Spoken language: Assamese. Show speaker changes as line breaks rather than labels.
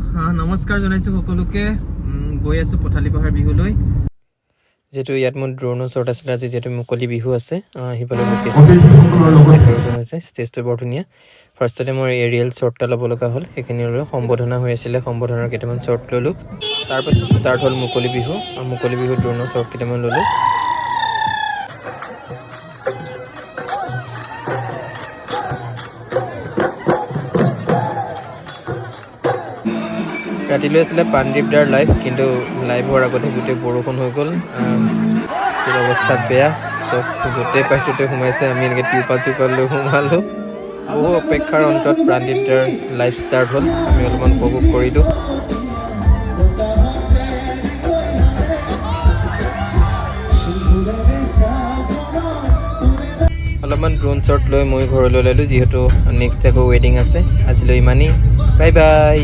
নমস্কাৰ জনাইছোঁ সকলোকে গৈ আছোঁ পথালি পাহাৰ বিহুলৈ যেহেতু ইয়াত মোৰ ড্ৰোনৰ শ্বট আছিলে আজি যেহেতু মুকলি বিহু আছে আহিবলৈ লোকেশ্যন হৈছে ষ্টেজটো বৰ ধুনীয়া ফাৰ্ষ্টতে মই এৰিয়েল শ্বট এটা ল'ব লগা হ'ল সেইখিনি লৈ সম্বোধনা হৈ আছিলে সম্বোধনাৰ কেইটামান শ্বট ল'লোঁ তাৰপাছত ষ্টাৰ্ট হ'ল মুকলি বিহু ড্ৰোনৰ শ্বট কেইটামান ল'লোঁ ৰাতিলৈ আছিলে পাণ্ডীপ দাৰ লাইভ কিন্তু লাইভ হোৱাৰ আগতে গোটেই বৰষুণ হৈ গ'ল অৱস্থা বেয়া চব য'তেই পাই ত'তে সোমাইছে আমি এনেকৈ টিউপাল লৈ সোমালোঁ বহু অপেক্ষাৰ অন্তত প্ৰাণদীপ দাৰ লাইভ ষ্টাৰ্ট হ'ল আমি অলপমান উপভোগ কৰিলোঁ অলপমান ড্ৰোন শ্বট লৈ মই ঘৰলৈ ওলালোঁ যিহেতু নেক্সট আকৌ ৱেডিং আছে আজিলৈ ইমানেই বাই বাই